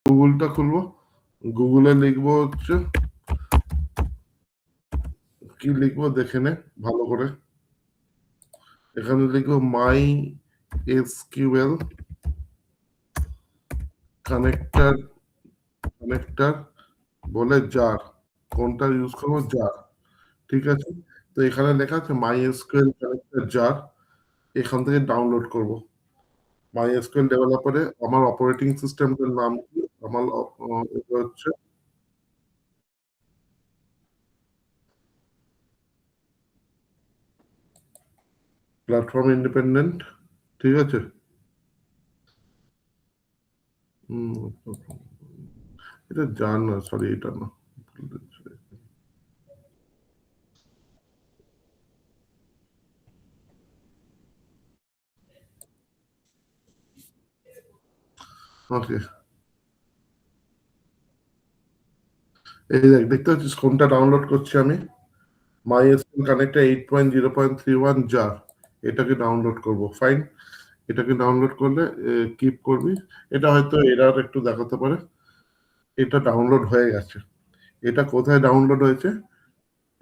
গুগলটা খুলবো, গুগলে লিখবো হচ্ছে কি লিখবো দেখে নে ভালো করে। এখানে লিখবো মাই এসকিউএল কানেক্টর কানেক্টর বলে জার, কোনটা ইউজ করবো? জার। ঠিক আছে, তো এখানে লেখা আছে মাই এসকিউএল কানেক্টর জার, এখান থেকে ডাউনলোড করব। মাই এসকিউএল ডেভেলপারে আমার অপারেটিং সিস্টেমটার নাম কি? আমার এটা হচ্ছে প্ল্যাটফর্ম ইন্ডিপেন্ডেন্ট। ঠিক আছে, এটা জান না, সরি এটা না। ওকে, এই দেখ, দেখতে পাচ্ছিস কোনটা ডাউনলোড করছি আমি? মাই এসকিউএল কানেক্টর 8.0.31 জার, এটাকে ডাউনলোড করব। ফাইন, এটাকে ডাউনলোড করলে কিপ করবি। এটা হয়তো এরর একটু দেখাতে পারে। এটা ডাউনলোড হয়ে গেছে। এটা কোথায় ডাউনলোড হয়েছে?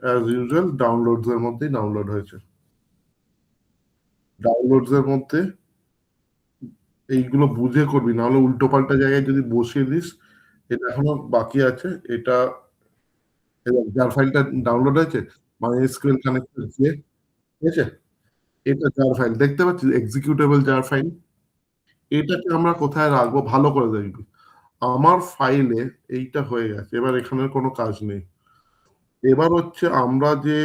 অ্যাজ ইউজুয়াল ডাউনলোডস এর মধ্যেই ডাউনলোড হয়েছে। ডাউনলোডস এর মধ্যে এইগুলো বুঝে করবি, নাহলে উল্টো পাল্টা জায়গায় যদি বসিয়ে দিস। এটা এখনো বাকি আছে। এটা জার ফাইলটা ডাউনলোড হয়েছে, MySQL কানেক্টর দিয়ে। ঠিক আছে, এটা জার ফাইল দেখতে পাচ্ছিস, এক্সিকিউটেবল জার ফাইল। এটাকে আমরা কোথায় রাখবো ভালো করে দেখবি। আমার ফাইলে এইটা হয়ে গেছে, এবার এখানে কোনো কাজ নেই। এবার হচ্ছে আমরা যে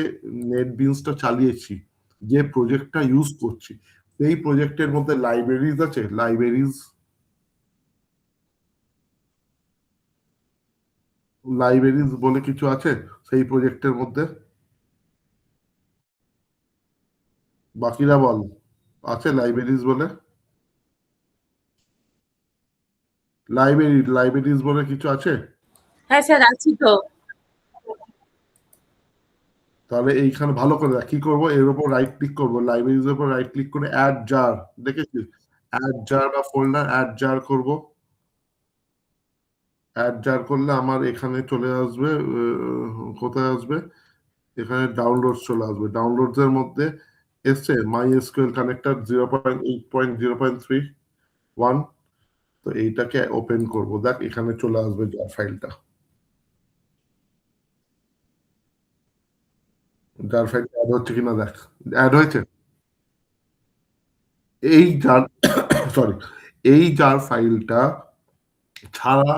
নেটবিনসটা চালিয়েছি, যে প্রজেক্টটা ইউজ করছি, সেই প্রজেক্টের মধ্যে লাইব্রেরিজ আছে, লাইব্রেরিজ লাইব্রেরিজ বলে কিছু আছে সেই প্রজেক্টের মধ্যে? বাকিরা বল, আছে লাইব্রেরিজ বলে? লাইব্রেরিজ বলে কিছু আছে? হ্যাঁ স্যার, আছি তো। তাহলে এইখানে ভালো করে দেখ কি করবো। এর উপর রাইট ক্লিক করবো, লাইব্রেরিজ এর উপর রাইট ক্লিক করে অ্যাড জার, দেখেছিস? অ্যাড জার বা ফোল্ডার অ্যাড জার করবো। অ্যাড জার করলে আমার এখানে চলে আসবে। কোথায় আসবে? এখানে ডাউনলোড চলে আসবে। ডাউনলোডস এর মধ্যে এসছে মাই এসকিউএল কানেক্টর 0.8.0.3.1। তো এইটাকে ওপেন করব, দেখ এখানে চলে আসবে জার ফাইলটা। জার ফাইলটা অ্যাড হচ্ছে কিনা দেখ। অ্যাড হয়েছে। এই জার সরি, এই জার ফাইলটা ছাড়া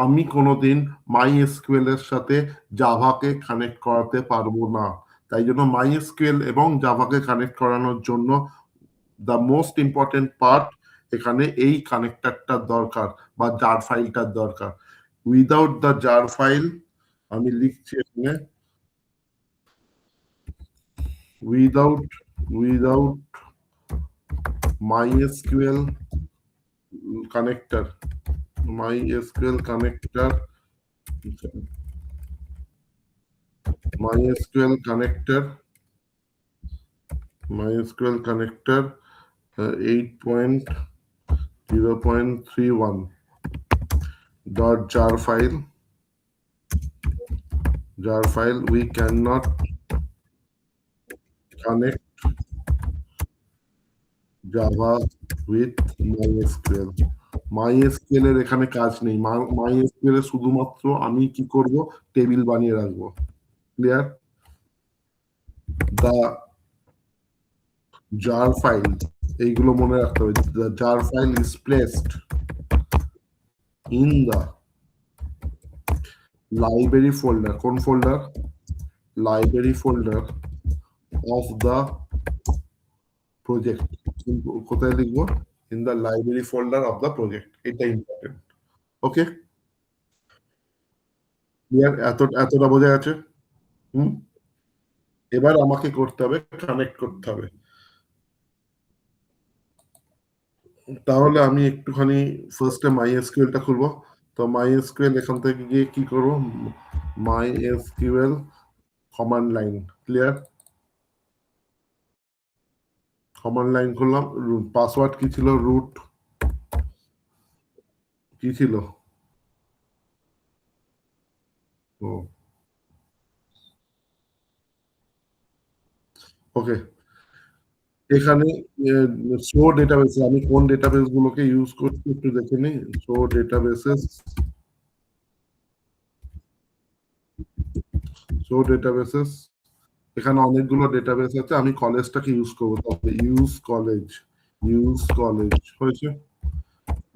আমি কোনোদিন মাই এসকিউএল এর সাথে জাভাকে কানেক্ট করাতে পারবো না। তাই জন্য মাই এসকিউএল এবং জাভাকে কানেক্ট করানোর জন্য দ্য মোস্ট ইম্পর্টেন্ট পার্ট এখানে এই কানেক্টরটার দরকার বা জার ফাইলটার দরকার। উইদাউট দ্য জার ফাইল, আমি লিখছি এখানে, without MySQL connector, MySQL connector, MySQL connector, MySQL connector 8.0.31 dot jar file we cannot connect Java with MySQL। MySQL এর এখানে কাজ নেই। MySQL এর শুধুমাত্র আমি কি করব, টেবিল বানিয়ে রাখবো। ক্লিয়ার? দা jar file, এইগুলো মনে রাখতে হবে। The jar file is placed in the library folder। কোন folder? Library folder of the project। কোথায় লিখবো? in the library folder of the project। এটা ইম্পর্টেন্ট। ওকে, ক্লিয়ার? এতটা বোঝা গেছে? হুম, এবার আমাকে করতে হবে, কানেক্ট করতে হবে। তাহলে আমি একটুখানি ফার্স্টে MySQL টা খুলবো। তো MySQL এখান থেকে গিয়ে কি করব? MySQL command line. Clear? Command line খুললাম। পাসওয়ার্ড কি ছিল? রুট কি ছিল? ও ওকে। এখানে শো ডেটাবেসে আমি কোন ডেটাবেস গুলোকে ইউজ করছি একটু দেখে নিই। শো ডেটাবেসেস, শো ডেটাবেসেস, এখানে অনেকগুলো ডেটাবেস আছে। আমি কলেজটাকে ইউজ করবো, তাহলে ইউজ কলেজ, ইউজ কলেজ হয়েছে,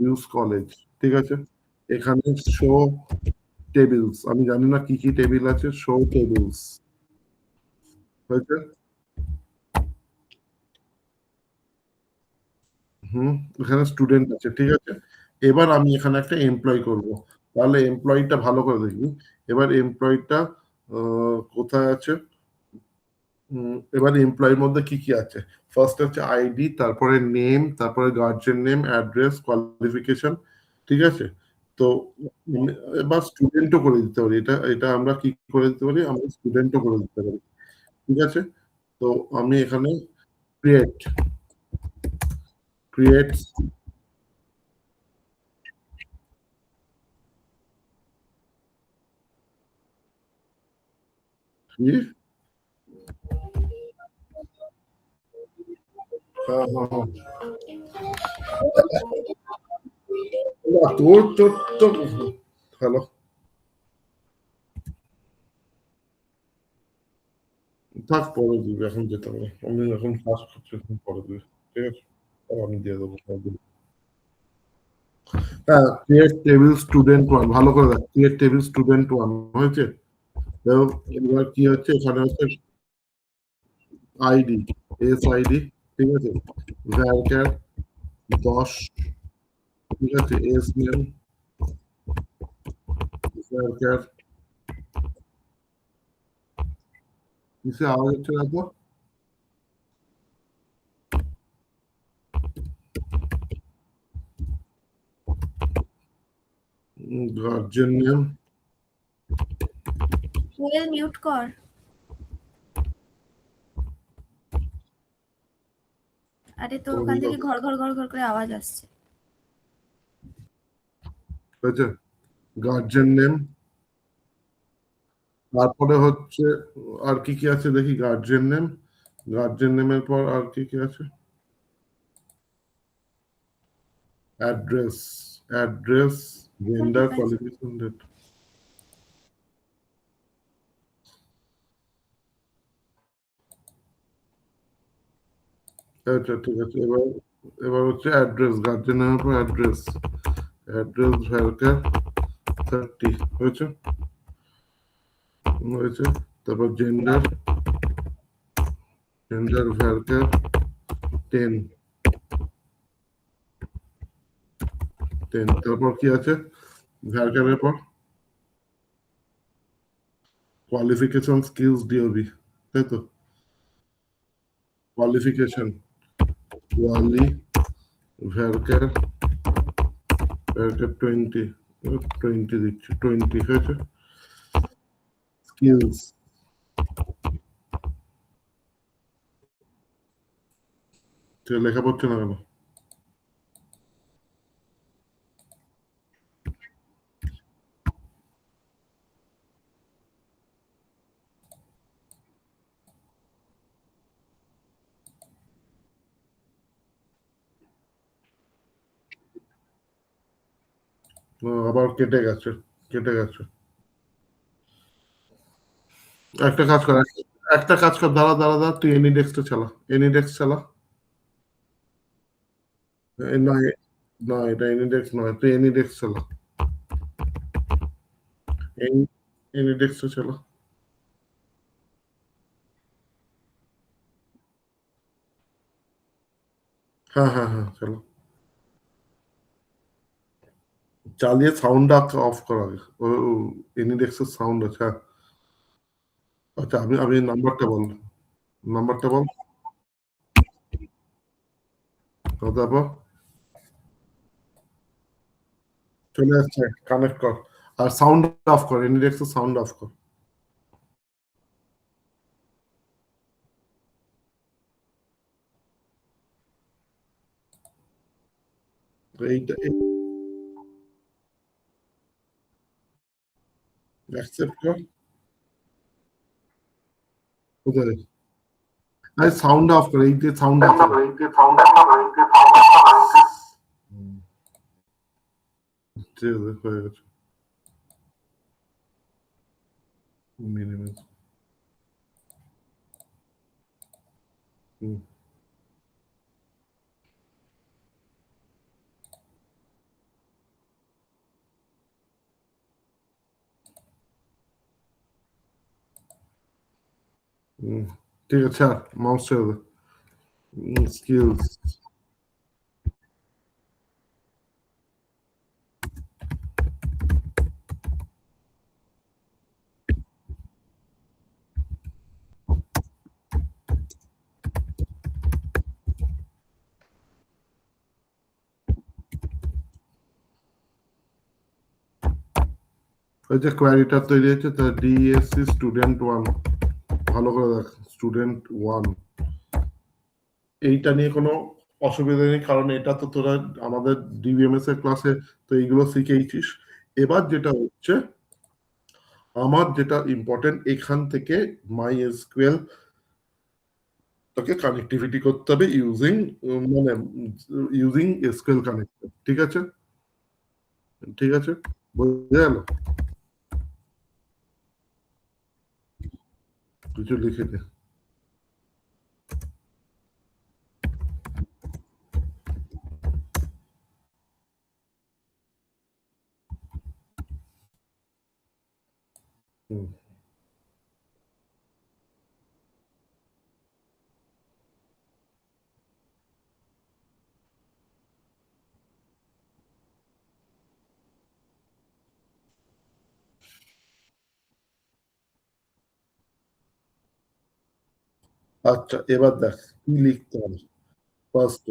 ইউজ কলেজ, ঠিক আছে। এখানে শো টেবিলস, আমি জানি না কি কি টেবিল আছে, শো টেবিলস হয়েছে। হুম, এখানে স্টুডেন্ট আছে, ঠিক আছে। এবার আমি এখানে একটা এমপ্লয় করব, তাহলে এমপ্লয়িটা ভালো করে দেখি। এবার এমপ্লয়িটা কোথায় আছে? এবার এমপ্লয়ের মধ্যে কি কি আছে? ফার্স্ট হচ্ছে আইডি, তারপরে নেম, তারপরে গার্জিয়ান নেম, অ্যাড্রেস, কোয়ালিফিকেশন, ঠিক আছে। তো উম, এবার স্টুডেন্টও করে দিতে পারি, এটা এটা আমরা কি করে দিতে পারি, আমরা স্টুডেন্টও করে দিতে পারি, ঠিক আছে। তো আমি এখানে ক্রিয়েট, ক্রিয়েট কি, হ্যাঁ হ্যাঁ হ্যাঁ। তোর তোর তোর হ্যালো, থাক পরে দিবি, এখন যেতে হবে, আমি এখন কাজ করছি, এখন পরে দিবি, ঠিক আছে। আমি দিয়ে দেবো। হ্যাঁ, ক্রিয়েট টেবিল স্টুডেন্ট ওয়ান, ভালো করে দেখ, ক্রিয়েট টেবিল স্টুডেন্ট ওয়ান হয়েছে। দেখো, এবার কি হচ্ছে, এখানে হচ্ছে আইডি, এস আইডি, ঠিক আছে। ভ্যালচার 10, ঠিক আছে। এস নেম, ভ্যালচার, কিসে আওয়াজ হচ্ছে না তো? গার্জেন নেম, মোবাইল মিউট কর। আরে তোর ওখান থেকে ঘর ঘর ঘর ঘর করে আওয়াজ আসছে। হয়েছে। গার্জেন নেম, তারপরে হচ্ছে আর কি কি আছে দেখি, গার্জেন নেম, গার্জেন নেমের পর আর কি কি আছে, অ্যাড্রেস, অ্যাড্রেস, জেন্ডার, ঠিক আছে। Qualification, date. আচ্ছা ঠিক আছে। এবার এবার হচ্ছে অ্যাড্রেস, গার্জেন নেমের পর অ্যাড্রেস, অ্যাড্রেস ভ্যালকার 30 হয়েছে, হয়েছে। তারপর জেন্ডার, জেন্ডার ভ্যালকার 10, 10। তারপর কি আছে ভ্যালকারের পর? কোয়ালিফিকেশন, স্কিলস, ডিওবি, তাই তো। কোয়ালিফিকেশন, কোয়ালি ভ্যালকার, ভ্যালকার 20, 20 দিচ্ছি, 20 হয়েছে। স্কিলস, লেখা পড়ছে না কেন? আবার কেটে গেছে, কেটে গেছে। একটা কাজ কর, একটা কাজ কর, দাঁড়া দাঁড়া দাঁড়া, তুই এনিডেক্সটা চালা, এনিডেক্স চালা। নয়, না এটা এনিডেক্স নয়, তুই এনিডেক্স চালা, এনিডেক্সটা চালা। হ্যাঁ হ্যাঁ হ্যাঁ চলো, চালিয়ে সাউন্ড অফ করা আগে। ও এনিডেক্সের সাউন্ড আছে, হ্যাঁ। আচ্ছা, আমি আমি নাম্বারটা বল, নাম্বারটা বল। তারপর চলে আসছে, কানেক্ট কর, আর সাউন্ড অফ কর, এনিডেক্সের সাউন্ড অফ কর। এইটা অ্যাকসেপ্ট কর কোথায় আরে সাউন্ড অফ করে এই যে সাউন্ড আছে ঠিক আছে হয়ে গেছে মিনিমাম ঠিক আছে আর মাউস ছেড়ে দে স্কিলস ওই যে কোয়ারিটা তৈরি হয়েছে তার ডিএসসি স্টুডেন্ট 1 ভালো করে দেখ স্টুডেন্ট 1 এইটা নিয়ে কোনো অসুবিধা নেই কারণ এটা তো তোরা আমাদের ডিবিএমএস এর ক্লাসে তো এইগুলো শিখেইছিস এবার যেটা হচ্ছে আমার যেটা ইম্পর্টেন্ট এখান থেকে মাই এসকিউএল তোকে কানেক্টিভিটি করতে হবে ইউজিং মানে ইউজিং এসকিউএল কানেক্টর ঠিক আছে বোঝা গেল কিছু লিখে দে আচ্ছা এবার দেখ কি লিখতে হবে ফার্স্ট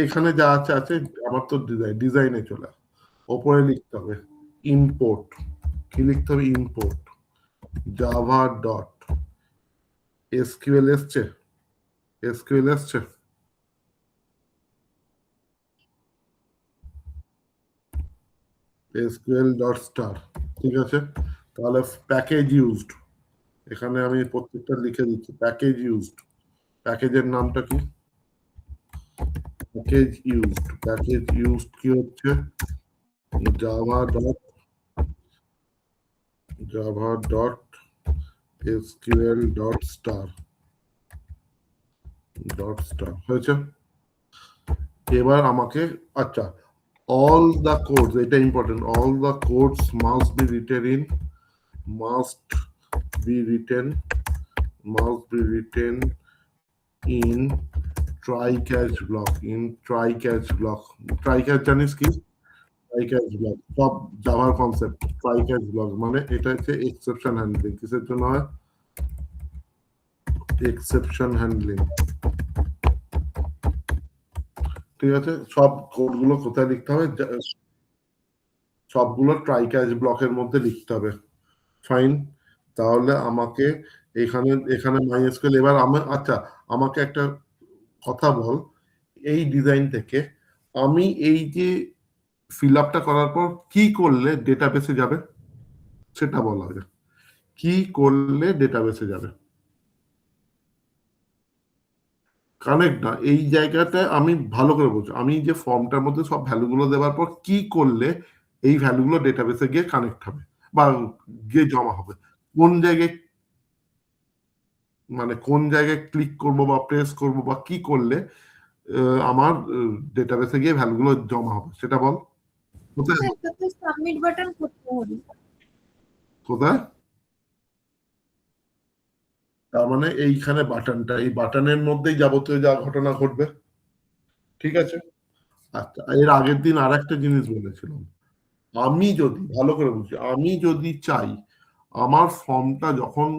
এখানে যা আছে আছে আমার তো ডিজাইনে চলে ওপরে লিখতে হবে ইম্পোর্ট কি লিখতে হবে ইম্পোর্ট জাভা ডট এসকিউএল এসছে এসকিউএল ডট স্টার ঠিক আছে তাহলে প্যাকেজ ইউজড এখানে আমি প্রত্যেকটা লিখে দিচ্ছি প্যাকেজ ইউজড প্যাকেজের নামটা কি প্যাকেজ ইউজড কি হচ্ছে Java dot SQL dot star হয়েছে এবার আমাকে আচ্ছা all the codes এটা important all the codes must be written in try catch block try catch জানিস কি try catch block সব জাভার কনসেপ্ট try catch block মানে এটা হচ্ছে এক্সেপশন হ্যান্ডলিং কিসের জন্য হয় এক্সেপশন হ্যান্ডলিং ঠিক আছে সব কোডগুলো কোথায় লিখতে হবে সবগুলো ট্রাই ক্যাচ ব্লকের মধ্যে লিখতে হবে ফাইন তাহলে আমাকে এখানে মাইএসকিউএল এবার আচ্ছা আমাকে একটা কথা বল এই ডিজাইন থেকে আমি এই যে ফিল আপটা করার পর কি করলে ডেটাবেসে যাবে সেটা বলা হবে কি করলে ডেটাবেসে যাবে কানেক্ট না এই জায়গাটা আমি ভালো করে বলছি আমি যে ফর্মটার মধ্যে সব ভ্যালুগুলো দেওয়ার পর কি করলে এই ভ্যালুগুলো ডেটাবেসে গিয়ে কানেক্ট হবে বা গিয়ে জমা হবে কোন জায়গায় মানে কোন জায়গায় ক্লিক করব বা প্রেস করব বা কি করলে আমার ডেটাবেসে গিয়ে ভ্যালুগুলো জমা হবে সেটা বল কোথায় সাবমিট বাটন কোথায় তার মানে এইখানে বাটনটা এই বাটনের মধ্যেই যাবতীয় যা ঘটনা ঘটবে ঠিক আছে আচ্ছা এর আগের দিন আর একটা জিনিস বলেছিলাম আমি যদি ভালো করে বুঝি আমি যদি চাই আমার ফর্মটা যখন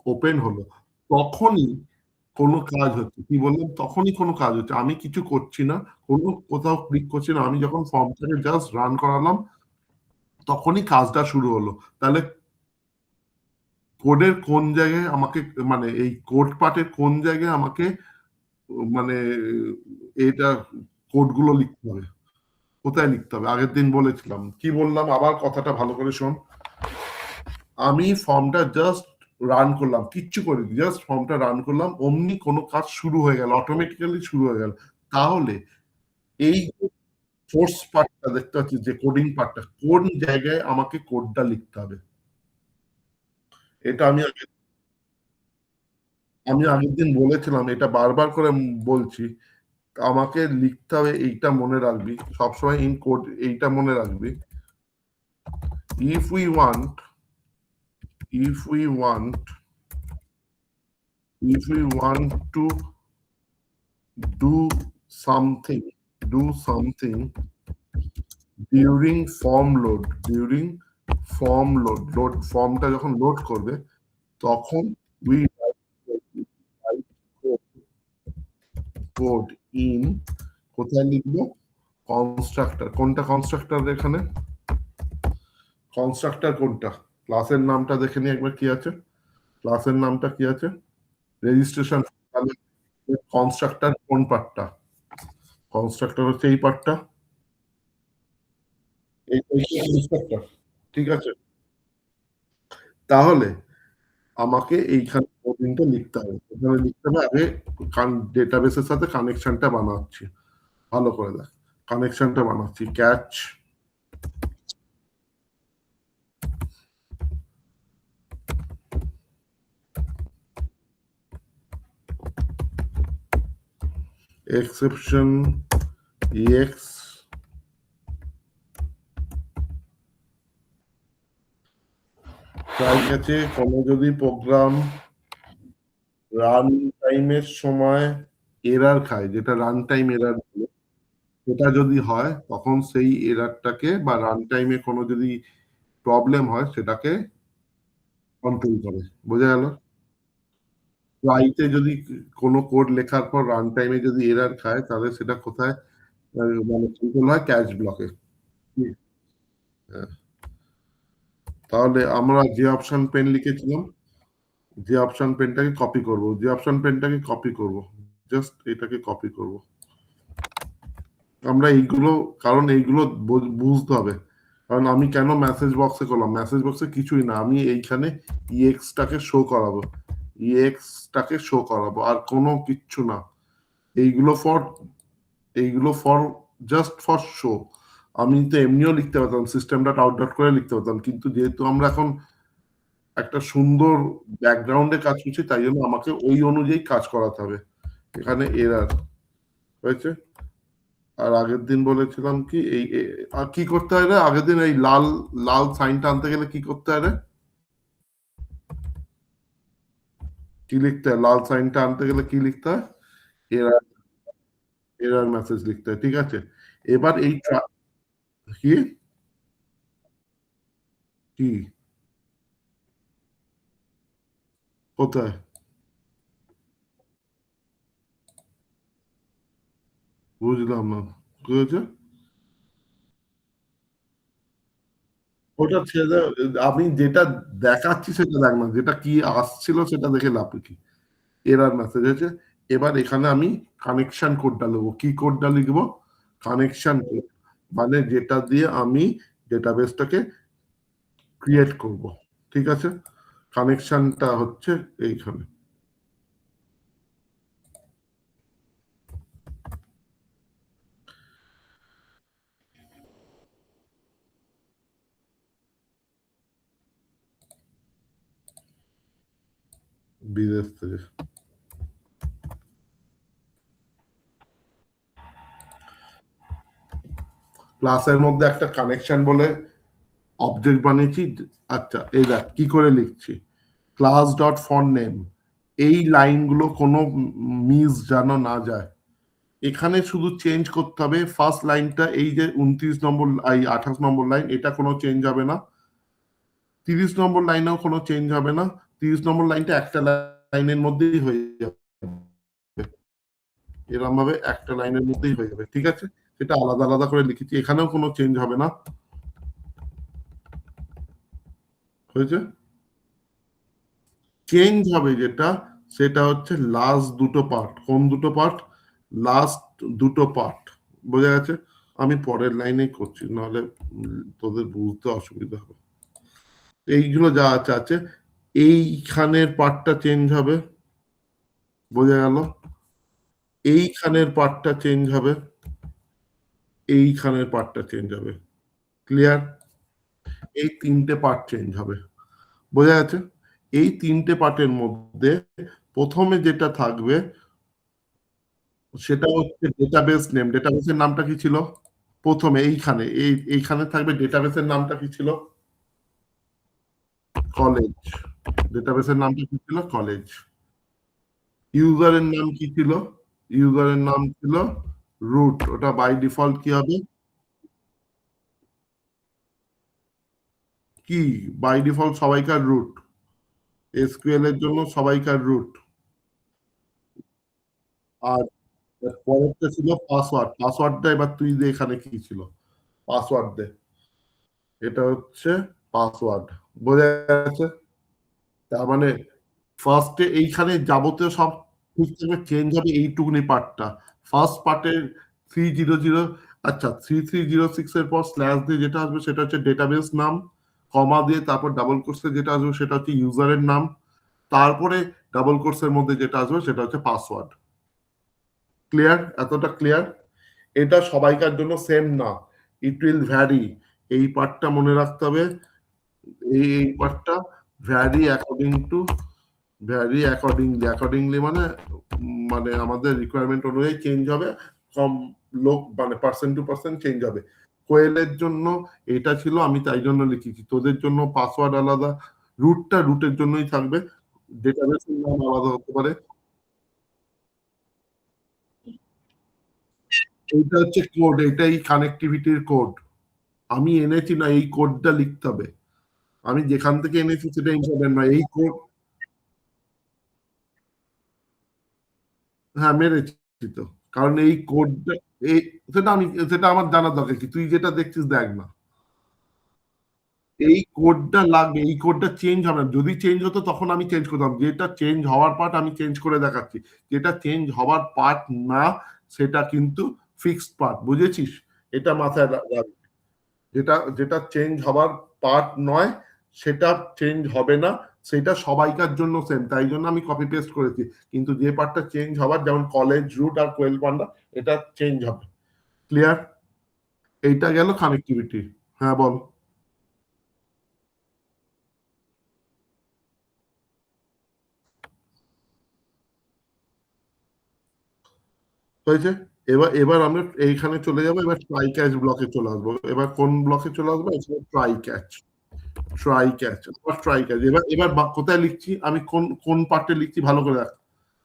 ওপেন হলো তখনই কোনো কাজ হচ্ছে কি বললাম তখনই কোনো কাজ হচ্ছে আমি কিছু করছি না কোনো কোথাও ক্লিক করছি না আমি যখন ফর্মটাকে জাস্ট রান করালাম তখনই কাজটা শুরু হলো তাহলে কোডের কোন জায়গায় আমাকে মানে এই কোড পার্টের কোন জায়গায় আমাকে মানে এটা কোডগুলো লিখতে হবে কোথায় লিখতে হবে আগের দিন বলেছিলাম কি বললাম আবার কথাটা ভালো করে শোন আমি ফর্মটা জাস্ট রান করলাম, কিচ্ছু করিনি, জাস্ট ফর্মটা রান করলাম, অমনি কোনো কাজ শুরু হয়ে গেল, অটোমেটিক্যালি শুরু হয়ে গেল। তাহলে এই ফোর্স পার্টটা দেখতে পাচ্ছি, যে কোডিং পার্টটা, কোন জায়গায় আমাকে কোডটা লিখতে হবে, এটা আমি আগের দিন বলেছিলাম, এটা বারবার করে বলছি। আমাকে লিখতে হবে, এইটা মনে রাখবি সবসময়, ইন কোড এইটা মনে রাখবি। if we want if we want if we want to do something during form load ফর্মটা যখন লোড করবে, তখন we write code in, কোথায় লিখবো, কনস্ট্রাক্টর। কোনটা কনস্ট্রাক্টর এখানে, কনস্ট্রাক্টর কোনটা, ক্লাসের নামটা দেখে নি একবার কি আছে, ক্লাসের নামটা কি আছে, রেজিস্ট্রেশন। তাহলে কনস্ট্রাক্টর কোন পার্টটা, কনস্ট্রাক্টর হচ্ছে এই পার্টটা, এই কনস্ট্রাক্টর, ঠিক আছে। তাহলে আমাকে এইখানে কোডিংটা লিখতে হবে, এখানে লিখতে হবে আগে ডেটাবেসের সাথে কানেকশনটা বানাচ্ছি, ভালো করে দেখ, কানেকশনটা বানাচ্ছি, ক্যাচ exception ex তাই গেছে, কোনো যদি প্রোগ্রাম রান টাইমের সময় এরার খায়, যেটা রান টাইম এরার বলে, সেটা যদি হয় তখন সেই এরারটাকে, বা রান টাইমে কোনো যদি প্রবলেম হয় সেটাকে কন্ট্রোল করে, বোঝা গেল। রাইতে যদি কোনো কোড লেখার পর রান টাইমে যদি এরার খায়, তাহলে সেটা কোথায় মানে কন্ট্রোল হয়, ক্যাচ ব্লকে। তাহলে আমরা যে অপশন পেন লিখেছিলাম, যে অপশন পেনটাকে কপি করব, যে অপশন পেনটাকে কপি করব, জাস্ট এটাকে কপি করব। আমরা এইগুলো, কারণ এইগুলো বুঝতে হবে, কারণ আমি কেন মেসেজ বক্সে করলাম, মেসেজ বক্সে কিছুই না, আমি এইখানে ইএক্সটাকে শো করাবো, ইএক্সটাকে শো করাবো, আর কোনো কিচ্ছু না। এইগুলো ফর জাস্ট ফর শো। আমি তো এমনিও লিখতে পারতাম, সিস্টেম ডট আউট ডট করে লিখতে পারতাম, কিন্তু যেহেতু আমরা এখন একটা সুন্দর ব্যাকগ্রাউন্ডে কাজ করছি, তাই জন্য আমাকে ওই অনুযায়ী কাজ করাতে হবে। এখানে এরার হয়েছে। আর আগের দিন বলেছিলাম কি, আর কি করতে হয় রে, আগের দিন এই লাল লাল সাইনটা আনতে গেলে কি করতে হয় রে, কি লিখতে হয়, লাল সাইনটা আনতে গেলে কি লিখতে হয়, এরার এরার মেসেজ লিখতে হয়, ঠিক আছে। এবার এই কি কি কোথায়, বুঝলাম না, কি হয়েছে, ওটা ছেড়ে দাও, আমি যেটা দেখাচ্ছি সেটা দেখ না, যেটা কি আসছিল সেটা দেখে লাভ কি, এরার মেসেজ হয়েছে। এবার এখানে আমি কানেকশন কোডটা লিখবো, কি কোডটা লিখবো, কানেকশন কোড, মানে যেটা দিয়ে আমি ডেটাবেসটাকে ক্রিয়েট করব, ঠিক আছে। কানেকশনটা হচ্ছে এইখানে, বিদেশ থেকে। ক্লাসের মধ্যে একটা কানেকশন বলে অবজেক্ট বানিয়েছি। আচ্ছা, এই দেখ কি করে লিখছি, ক্লাস ডট ফন্ট নেম, এই লাইনগুলো কোনো মিস যেন না যায়, এখানে শুধু চেঞ্জ করতে হবে ফার্স্ট লাইনটা, এই যে 29 নম্বর, এই 28 নম্বর লাইন, এটা কোনো চেঞ্জ হবে না। 30 নম্বর লাইনেও কোনো চেঞ্জ হবে না, 30 নম্বর লাইনটা একটা লাইনের মধ্যেই হয়ে যাবে, এরকম ভাবে একটা লাইনের মধ্যেই হয়ে যাবে, ঠিক আছে। সেটা আলাদা আলাদা করে লিখেছি, এখানেও কোনো চেঞ্জ হবে না, হয়েছে। চেঞ্জ হবে যেটা, সেটা হচ্ছে লাস্ট দুটো পার্ট, কোন দুটো পার্ট, লাস্ট দুটো পার্ট, বোঝা গেছে। আমি পরের লাইনে করছি, নাহলে তোদের বুঝতে অসুবিধা হবে। এইগুলো যা আছে আছে এইখানের পার্টটা চেঞ্জ হবে, বোঝা গেল? এইখানের পার্টটা চেঞ্জ হবে, এইখানের পার্টটা চেঞ্জ হবে। ক্লিয়ার? এই তিনটে পার্ট চেঞ্জ হবে, বোঝা যাচ্ছে? এই তিনটে পার্টের মধ্যে প্রথমে যেটা থাকবে সেটা হচ্ছে ডেটাবেস নেম। ডেটাবেসের নামটা কি ছিল? প্রথমে এইখানে থাকবে ডেটাবেসের নামটা কি ছিল? কলেজ। ডেটাবেসের নামটা কি ছিল? কলেজ। ইউজারের নাম কি ছিল? ইউজারের নাম ছিল রুট। ওটা বাই ডিফল্ট কি হবে? কি বাই ডিফল্ট সবাইকার রুট। এসকিউএল এর জন্য সবাইকার রুট। আর পরেরটা ছিল পাসওয়ার্ড। পাসওয়ার্ডটা এবার তুই দে, এখানে কি ছিল? পাসওয়ার্ড দে। এটা হচ্ছে পাসওয়ার্ড, বোঝা যাচ্ছে? তার মানে ফার্স্টে এইখানে যাবতীয় সব ঠিকঠাক চেঞ্জ হবে, এইটুকুনি পার্টটা। ফার্স্ট পার্টের 300, আচ্ছা 3306 এর পর স্ল্যাশ দিয়ে যেটা আসবে সেটা হচ্ছে ডেটাবেস নাম, কমা দিয়ে তারপর ডাবল কোর্সে যেটা আসবে সেটা হচ্ছে ইউজারের নাম, তারপরে ডাবল কোর্সের মধ্যে যেটা আসবে সেটা হচ্ছে পাসওয়ার্ড। ক্লিয়ার? এতটা ক্লিয়ার? এটা সবাইকার জন্য সেম না, ইট উইল ভ্যারি। এই পার্টটা মনে রাখতে হবে, এই পার্টটা ভ্যারি অ্যাকর্ডিংলি মানে মানে আমাদের রিকোয়ারমেন্ট অনুযায়ী চেঞ্জ হবে, কম লোক মানে পার্সেন্ট টু পার্সেন্ট চেঞ্জ হবে। কোয়েলের জন্য এটা ছিল, আমি তাই জন্য লিখেছি। তোদের জন্য পাসওয়ার্ড আলাদা, রুটটা রুটের জন্যই থাকবে, ডেটাবেসের নাম আলাদা হতে পারে। এইটা হচ্ছে কোড, এটাই কানেক্টিভিটির কোড। আমি এনেছি না, এই কোডটা লিখতে হবে। আমি যেখান থেকে এনেছি সেটা ইম্পর্টেন্ট নয়, এই কোড। হ্যাঁ মেরেছি তো, কারণ এই কোডটা এই সেটা আমার জানার দরকার কি? তুই যেটা দেখছিস দেখ না। এই কোডটা লাগবে, এই কোডটা চেঞ্জ হবে না। যদি চেঞ্জ হতো তখন আমি চেঞ্জ করতাম। যেটা চেঞ্জ হওয়ার পার্ট আমি চেঞ্জ করে দেখাচ্ছি। যেটা চেঞ্জ হওয়ার পার্ট না সেটা কিন্তু ফিক্সড পার্ট, বুঝেছিস? এটা মাথায় রাখবি। যেটা যেটা চেঞ্জ হওয়ার পার্ট নয় সেটা চেঞ্জ হবে না, সেটা সবাইকার জন্য সেম, তাই জন্য আমি কপি পেস্ট করেছি। কিন্তু যে পার্টটা চেঞ্জ হওয়ার, যেমন কলেজ রুট আর কোয়েল পান্ডা, এটা চেঞ্জ হবে। ক্লিয়ার? এইটা গেল কানেক্টিভিটি। হ্যাঁ বল। হয়েছে? এবার এবার আমরা এইখানে চলে যাবো, এবার ট্রাই ক্যাচ ব্লকে চলে আসবো। এবার কোন ব্লকে চলে আসবো? Try catch. Try catch, try catch. এবার এবার কোথায় লিখছি আমি? কোন কোন পার্টে লিখছি ভালো করে দেখ।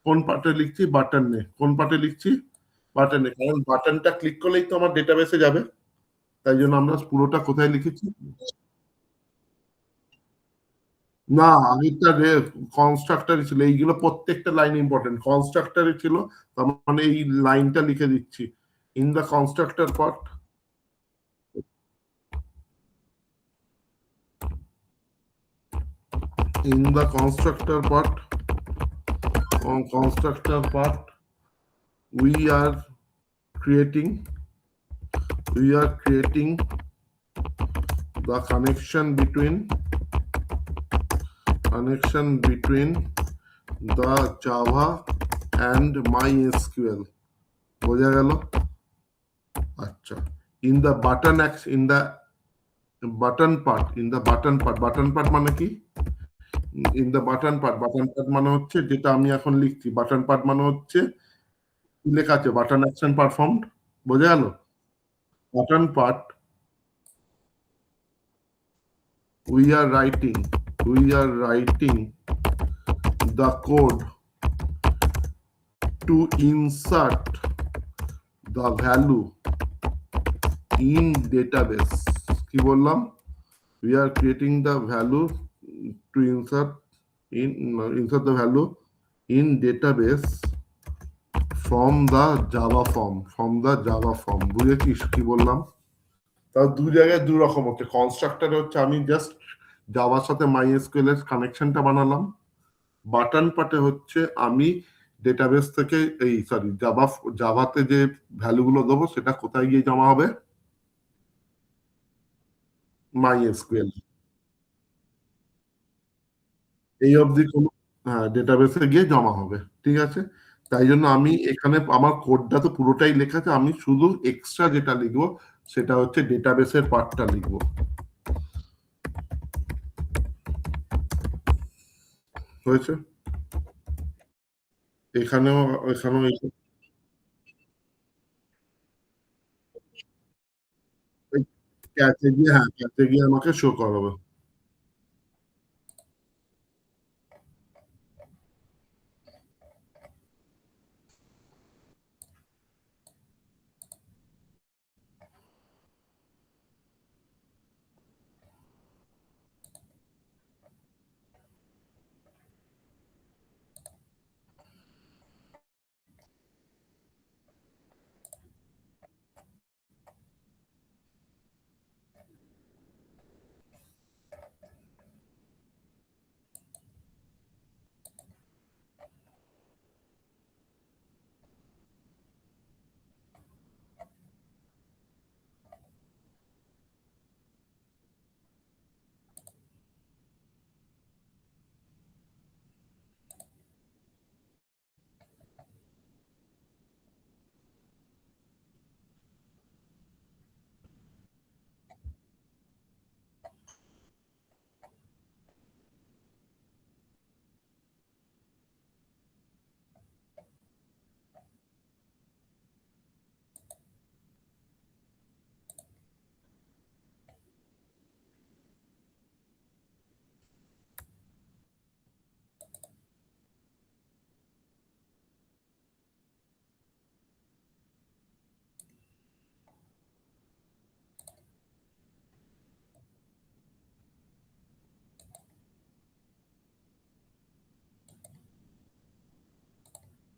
কোন পার্টে লিখছি? বাটন নে। কোন পার্টে লিখছি? বাটন নে। কারণ বাটনটা ক্লিক করলেই তো আমার ডেটাবেসে যাবে, তাই জন্য আমরা পুরোটা কোথায় লিখেছি? না, আগেরটা কনস্ট্রাক্টরই ছিল। এইগুলো প্রত্যেকটা লাইন ইম্পর্টেন্ট, কনস্ট্রাক্টরই ছিল। তার মানে এই লাইনটা লিখে দিচ্ছি, in the constructor part. In the constructor part, we are creating the connection between the Java and MySQL. বোঝা গেল? আচ্ছা, in the button part মানে কি? ইন দ্য বাটন পার্ট মানে হচ্ছে যেটা আমি এখন লিখছি। বাটন পার্ট মানে হচ্ছে লেখা আছে বাটন অ্যাকশন পারফর্মড, বোঝা গেল? Button part we are writing the code to insert the value in database। কি বললাম? we are creating the value to insert the value in database from the Java form। বুঝেছিস কি বললাম? তার দু জায়গায় দু রকম হচ্ছে। কনস্ট্রাক্টরে হচ্ছে আমি জাস্ট জাভার সাথে মাইএসকিউএল এর কানেকশনটা বানালাম। বাটন পার্টে হচ্ছে আমি ডেটাবেস থেকে জাভাতে যে ভ্যালুগুলো দেবো সেটা কোথায় গিয়ে জমা হবে? মাইএসকিউএল। এই অবধি কোনো ডেটাবেসে গিয়ে জমা হবে, ঠিক আছে। তাই জন্য আমি এখানে আমার কোডটা তো পুরোটাই লেখা আছে, আমি শুধু এক্সট্রা যেটা লিখবো সেটা হচ্ছে ডেটাবেসের পার্টটা লিখবো, হয়েছে। এখানেও এখানেও ক্যাচে গিয়ে, হ্যাঁ ক্যাচে গিয়ে আমাকে শো করাবে।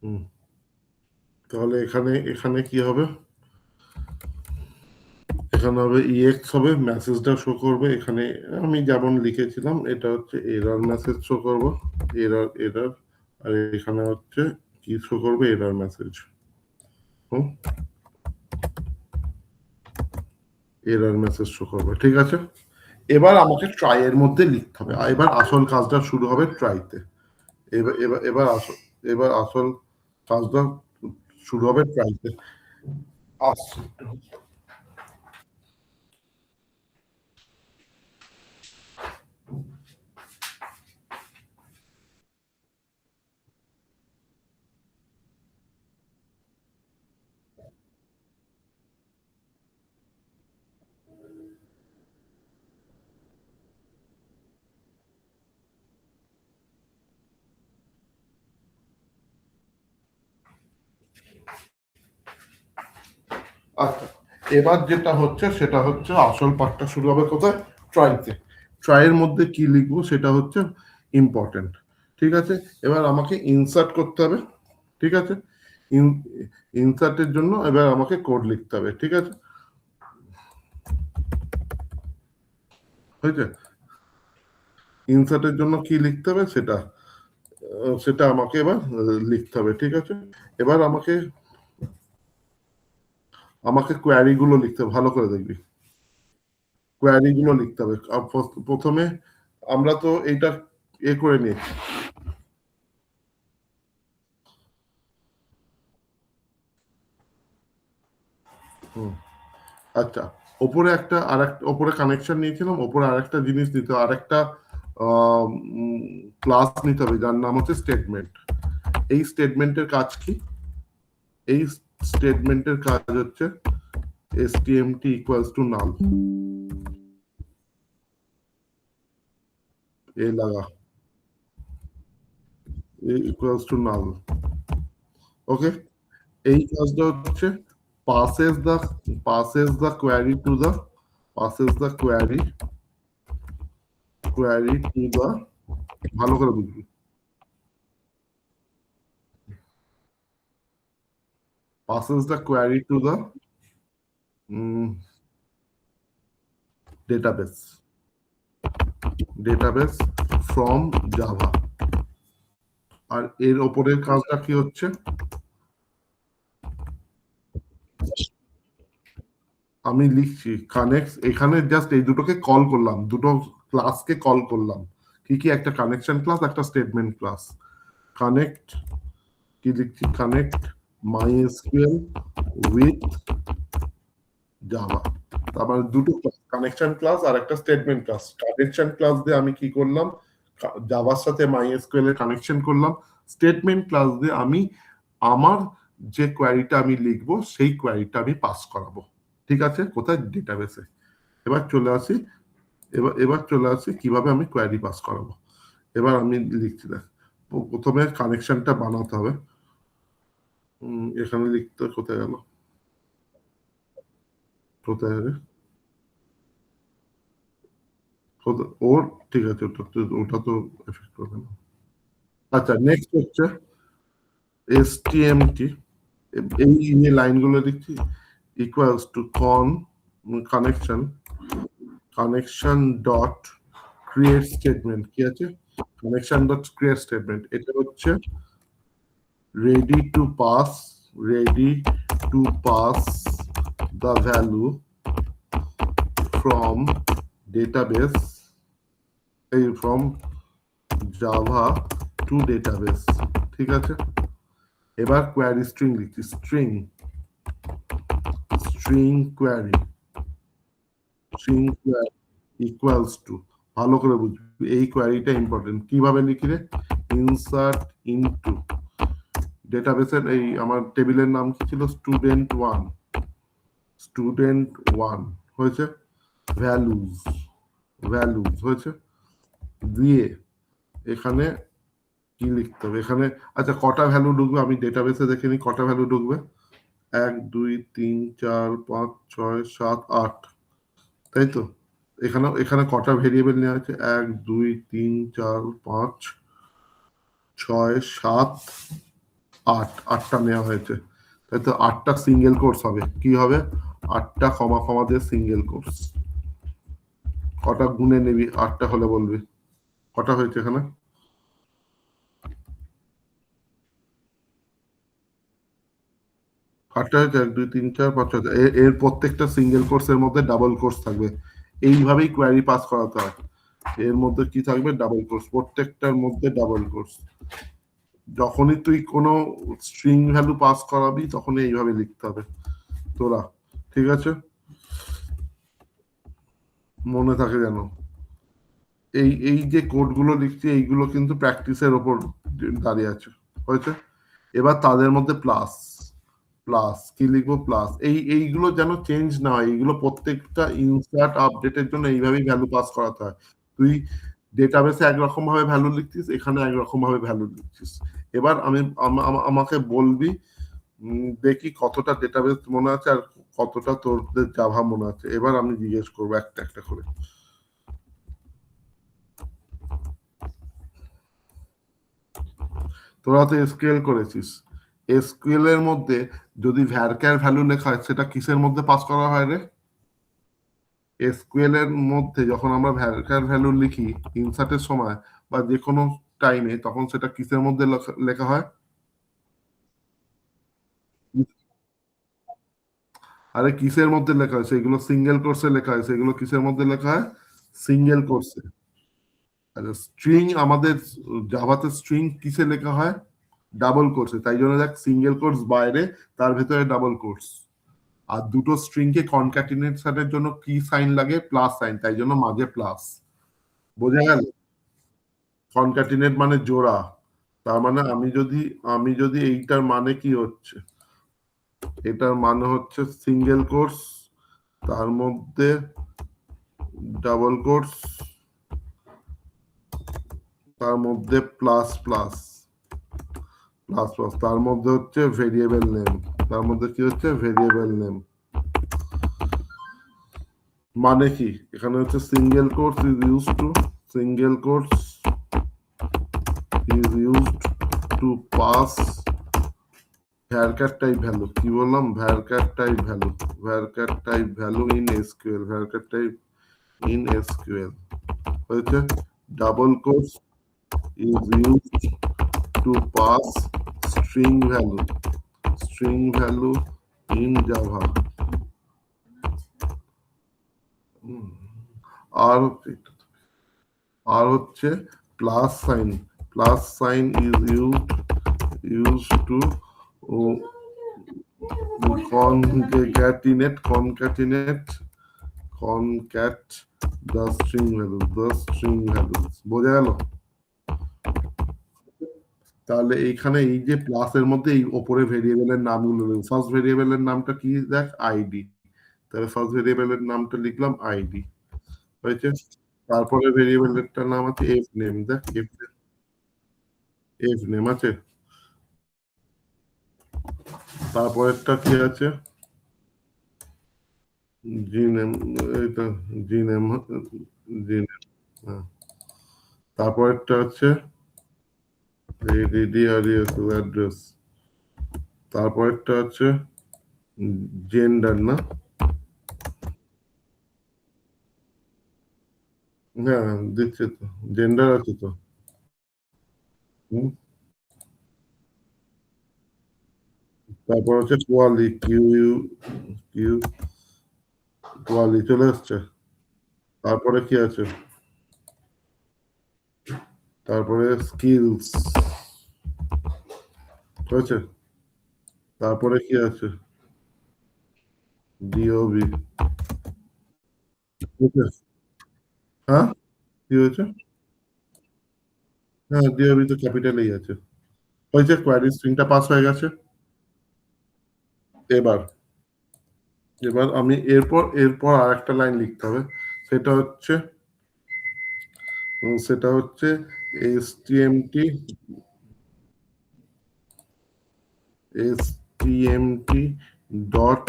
হুম, তাহলে এখানে এখানে কি হবে, এখানে হবে ইএক্স হবে, মেসেজটা শো করবে এখানে। আমি যেমন লিখেছিলাম এটা হচ্ছে এরর মেসেজ শো করব, এরর এরর। আর এখানে হচ্ছে কি শো করবে, এরর মেসেজ। হুম, এরর মেসেজ শো করবে, ঠিক আছে। এবার আমাকে ট্রাই এর মধ্যে লিখতে হবে, এবার আসল কাজটা শুরু হবে ট্রাইতে। এবার এবার এবার আসল কাজটা শুরু হবে ট্রাইতে। আসছে। আচ্ছা, এবার যেটা হচ্ছে সেটা হচ্ছে আসল পার্টটা শুরু হবে কোথায়, ট্রাইতে। ট্রাইয়ের মধ্যে কি লিখবো সেটা হচ্ছে ইম্পর্টেন্ট, ঠিক আছে। এবার আমাকে ইনসার্ট করতে হবে, ঠিক আছে। ইনসার্টের জন্য এবার আমাকে কোড লিখতে হবে, ঠিক আছে, হয়েছে। ইনসার্টের জন্য কি লিখতে হবে সেটা সেটা আমাকে এবার লিখতে হবে, ঠিক আছে। এবার আমাকে আমাকে কোয়ারি গুলো লিখতে হবে, ভালো করে দেখবি। কোয়ারি গুলো লিখতে হবে। প্রথমে আমরা তো এইটা করে নিয়েছি। হুম, আচ্ছা। ওপরে ওপরে কানেকশন নিয়েছিলাম, ওপরে আরেকটা জিনিস নিতে, আরেকটা ক্লাস নিতে হবে যার নাম হচ্ছে স্টেটমেন্ট। এই স্টেটমেন্টের কাজ কি, এই স্টেটমেন্টের কাজ হচ্ছে stmt equals to null, এ লাগা, equals to null, ওকে। এই কাজটা হচ্ছে passes the passes the query to the passes the query to the, ভালো করে বুঝবি, passes the query to the database database from Java। আর এর ওপরের কাজটা কি হচ্ছে, আমি লিখছি কানেক্ট, এখানে জাস্ট এই দুটোকে কল করলাম, দুটো ক্লাসকে কল করলাম, কি কি, একটা কানেকশন ক্লাস, একটা স্টেটমেন্ট ক্লাস। কানেক্ট, কি লিখছি, কানেক্ট MySQL উইথ জাভা। তারপরে দুটো কানেকশন ক্লাস আর একটা স্টেটমেন্ট ক্লাস। কানেকশন ক্লাস দিয়ে আমি কি করলাম, জাভার সাথে MySQL এর কানেকশন করলাম। স্টেটমেন্ট ক্লাস দিয়ে আমি আমার যে কোয়ারিটা আমি লিখবো সেই কোয়ারিটা আমি পাস করাবো। ঠিক আছে, কোথায়, ডেটাবেসে। এবার চলে আসি, এবার চলে আসি কিভাবে আমি কোয়ারি পাস করাবো। এবার আমি লিখছি, দেখ প্রথমে কানেকশনটা বানাতে হবে। এখানে লিখতে, কোথায় গেল, কোথায় গেলে ওর, ঠিক আছে, ওটা তো এফেক্ট করবে না। আচ্ছা, নেক্সট হচ্ছে এসটিএমটি। এই যে লাইনগুলো লিখছি, equals to connection dot create statement. কি আছে, কানেকশন ডট ক্রিয়েট স্টেটমেন্ট। এটা হচ্ছে ready to pass the value from database, from Java to database। ঠিক আছে, এবার কোয়ারি স্ট্রিং লিখছি, স্ট্রিং কোয়ারি ইকুয়ালস টু, ভালো করে বুঝবি এই কোয়ারিটা ইম্পর্টেন্ট। কিভাবে লিখি রে, ইনসার্ট ইনটু ডেটাবেসের, এই আমার টেবিলের নাম কি ছিল, স্টুডেন্ট ওয়ান হয়েছে, ভ্যালুজ হয়েছে, দিয়ে এখানে কি লিখতে হবে, এখানে আচ্ছা কটা ভ্যালু ঢুকবে আমি ডেটাবেসে দেখে নিই, কটা ভ্যালু ঢুকবে, 1 2 3 4 5 6 7 8, তাই তো। এখানে কটা ভেরিয়েবল নেওয়া হয়েছে, 1 2 3 4 5 6 7 8, 8টা নেওয়া হয়েছে, তাই তো। 8টা সিঙ্গেল কোর্স হবে, কি হবে, 8টা কমা দিয়ে সিঙ্গেল কোর্স। কটা গুনে নিবি, 8টা হলে বলবি কটা হয়েছে এখানে। আটটা হয়েছে, 1 2 3 4 5 6। এর প্রত্যেকটা সিঙ্গেল কোর্সের মধ্যে ডাবল কোর্স থাকবে। এইভাবেই কোয়ারি পাস করাতে হয়। এর মধ্যে কি থাকবে, ডাবল কোর্স, প্রত্যেকটার মধ্যে ডাবল কোর্স। যখনই তুই কোনো স্ট্রিং ভ্যালু পাস করাবি তখনই এইভাবে লিখতে হবে তোরা, ঠিক আছে, মনে থাকে যেন। এই যে কোডগুলো লিখছি এইগুলো কিন্তু প্র্যাকটিসের ওপর দাঁড়িয়ে আছে, হয়েছে। এবার তাদের মধ্যে প্লাস কি লিখবো, প্লাস এইগুলো যেন চেঞ্জ না হয়, এইগুলো প্রত্যেকটা ইনসার্ট আপডেটের জন্য এইভাবেই ভ্যালু পাস করাতে হয়। তুই ডেটাবেসে একরকম ভাবে ভ্যালু লিখছিস, এখানে একরকম ভাবে ভ্যালু লিখছিস। এবার আমাকে বলবি, দেখি কতটা ডেটাবেস মনে আছে আর কতটা তোদের জাভা মনে আছে। এবার আমি জিজ্ঞেস করবো একটা একটা করে। তোরা তো এসকিউএল করেছিস, এসকিউএল এর মধ্যে যদি ভ্যারকার ভ্যালু লেখা হয় সেটা কিসের মধ্যে পাস করা হয় রে? এসকিউএল এর মধ্যে যখন আমরা ভ্যারকার ভ্যালু লিখি ইনসার্টের সময় বা যে কোনো টাইমে, তখন সেটা কিসের মধ্যে লেখা হয়? আরে কিসের মধ্যে লেখা হয়, সেগুলো সিঙ্গেল কোর্সে লেখা হয়, সেগুলো কিসের মধ্যে লেখা হয়, সিঙ্গেল কোর্সে। আচ্ছা, স্ট্রিং আমাদের জাভাতে স্ট্রিং কিসে লেখা হয়, ডাবল কোর্সে। তাই জন্য দেখ, সিঙ্গেল কোর্স বাইরে, তার ভেতরে ডাবল কোর্স। আর দুটো স্ট্রিং কে কনক্যাটিনেশনের জন্য কি সাইন লাগে, প্লাস সাইন, তাই জন্য মাঝে প্লাস। বোঝা গেল, কনক্যাটিনেট মানে জোড়া। তার মানে আমি যদি এইটার মানে কি হচ্ছে, এটার মানে হচ্ছে সিঙ্গেল কোর্স, তার মধ্যে ডাবল কোর্স, তার মধ্যে প্লাস প্লাস, তার মধ্যে হচ্ছে ভেরিয়েবল নেম, তার মধ্যে কি হচ্ছে, ভেরিয়েবল নেম। মানে কি, এখানে হচ্ছে single course is used to pass varchar type value। কি বললাম, varchar type value in SQL, হয়েছে। Double course is used to pass string value in Java। আর হচ্ছে plus sign is used to concat the string values বোঝা গেল? তাহলে এইখানে এই যে প্লাস এর মধ্যে এই উপরে ভেরিয়েবলের নামগুলো, ফার্স্ট ভেরিয়েবলের নামটা কি দেখ, আইডি। তাহলে ফার্স্ট ভেরিয়েবলের নামটা লিখলাম আইডি, হয়েছে। তারপরে ভেরিয়েবলেরটার নাম আছে এফ নেম, দেখ এফ নেম আছে। তারপরেরটা কি আছে, জি নেম, এটা জি নেম, জি নেম। তারপরেরটা হচ্ছে অ্যাড্রেস। তারপরেরটা হচ্ছে জেন্ডার, না? হ্যাঁ দিচ্ছে তো, জেন্ডার আছে তো। তারপর হচ্ছে কোয়ালি, কিউ কোয়ালি চলে আসছে। তারপরে কি আছে, তারপরে স্কিলস হয়েছে। তারপরে কি আছে, ডিওবি। হ্যাঁ কি হয়েছে, হ্যাঁ ডিওবি তো ক্যাপিটালেই আছে, হয়েছে। কোয়ারি স্ট্রিংটা পাস হয়ে গেছে। এবার এবার আমি এরপর আর একটা লাইন লিখতে হবে, সেটা হচ্ছে এসটিএমটি ডট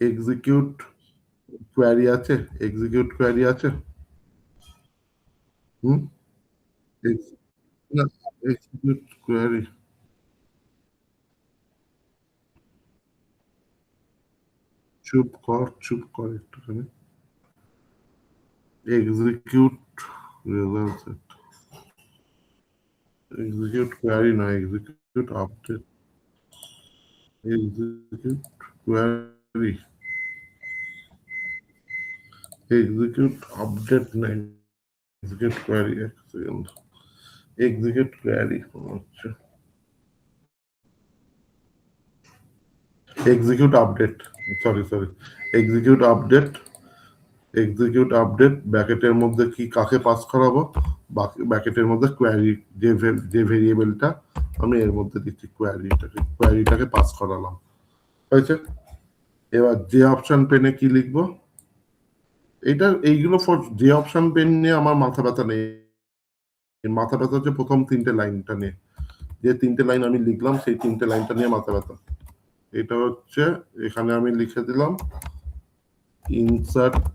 এক্সিকিউট কোয়ারি আছে, হুম, ex- না, এক্সিকিউট কোয়ারি, চুপ কর একটুখানি। এক্সিকিউট রেজাল্ট, এক্সিকিউট কোয়ারি না, execute update, execute query, execute update না, এক্সিকিউট কোয়ারি। এক সেকেন্ড, এক্সিকিউট কোয়ারি হচ্ছে execute update, sorry execute update ব্র্যাকেটের মধ্যে কি কাকে পাস করাবো, ব্র্যাকেটের মধ্যে কোয়ারি, যে ভেরিয়েবলটা আমি এর মধ্যে দিচ্ছি, কোয়ারিটাকে পাস করালাম, হয়েছে। এবার যে অপশন পেনে কি লিখবো, এইগুলো ফর যে অপশন পেন নিয়ে আমার মাথা ব্যথা নেই, মাথা ব্যথা হচ্ছে প্রথম তিনটে লাইনটা নিয়ে, যে তিনটে লাইন আমি লিখলাম সেই তিনটে লাইনটা নিয়ে মাথা ব্যথা। এটা হচ্ছে, এখানে আমি লিখে দিলাম ইনসার্ট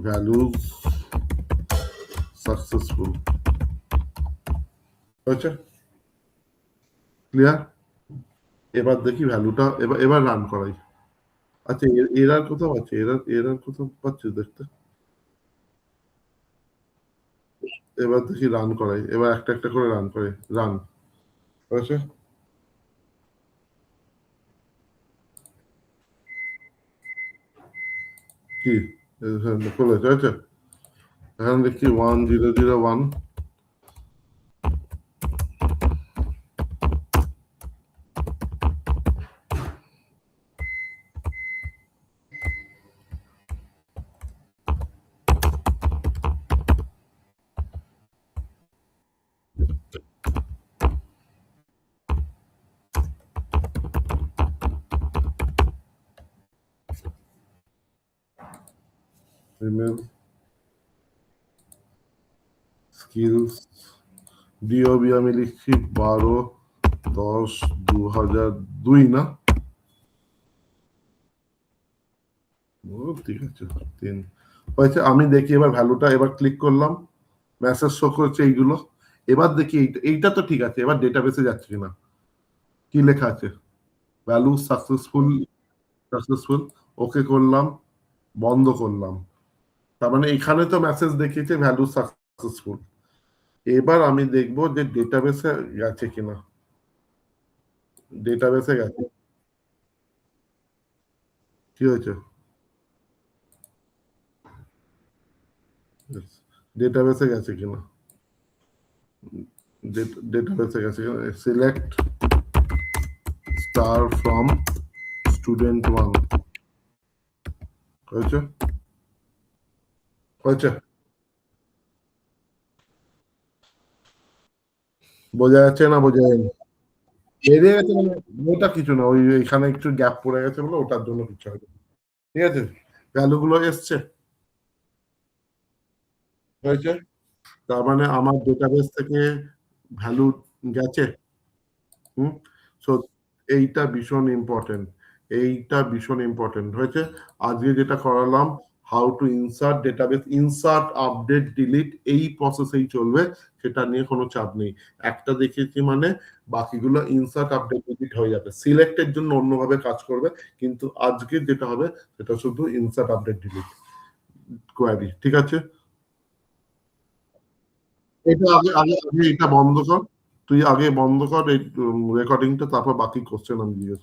ভ্যালুজ সাকসেসফুল, হয়েছে, ক্লিয়ার। এবার দেখি ভ্যালুটা, এবার রান করাই। আচ্ছা এরার কোথাও আছে, এরার কোথাও পাচ্ছি দেখতে। এবার দেখি রান করাই, এবার একটা একটা করে রান করে, রান হয়েছে। কি খুলেছে, হয়েছে। এখানে দেখি 1001, ইমেল স্কিলস, ডিওবি আমি লিখছি 12/10/2002, না? ঠিক আছে 3, হয়েছে। আমি দেখি এবার ভ্যালুটা, এবার ক্লিক করলাম, মেসেজ শো করছে এইগুলো। এবার দেখি এইটা তো ঠিক আছে, এবার ডেটাবেসে যাচ্ছে কিনা, কি লেখা আছে, ভ্যালু সাকসেসফুল, ওকে করলাম, বন্ধ করলাম। তার মানে এখানে তো মেসেজ দেখিয়েছে ভ্যালু সাকসেসফুল। এবার আমি দেখবো যে ডেটাবেসে গেছে কিনা, ডেটাবেসে গেছে, কি হয়েছে, ডেটাবেসে গেছে কিনা, ডেটাবেসে গেছে কিনা, সিলেক্ট স্টার ফ্রম স্টুডেন্ট 1 হয়েছে, হয়েছে, বোঝা যাচ্ছে না বোঝা যায়নি? বেরিয়ে গেছে মানে ওটা কিছু না, ওই এখানে একটু গ্যাপ পড়ে গেছে বলে ওটার জন্য কিছু হবে। ঠিক আছে, ভ্যালু গুলো এসছে, হয়েছে, তার মানে আমার ডেটাবেস থেকে ভ্যালু গেছে। হুম, সো এইটা ভীষণ ইম্পর্টেন্ট, এইটা ভীষণ ইম্পর্টেন্ট হয়েছে। আজকে যেটা করালাম, how to insert database, insert update delete এই প্রসেসেই চলবে, সেটা নিয়ে কোনো চাপ নেই। একটা দেখিয়েছি মানে বাকিগুলো ইনসার্ট আপডেট ডিলিট হয়ে যাবে, সিলেক্টের জন্য অন্যভাবে কাজ করবে, কিন্তু আজকে যেটা হবে সেটা শুধু ইনসার্ট আপডেট ডিলিট কোয়ারি। ঠিক আছে, এটা আগে আগে আগে এটা বন্ধ কর, তুই আগে বন্ধ কর এই রেকর্ডিংটা, তারপর বাকি কোশ্চেন আমি জিজ্ঞেস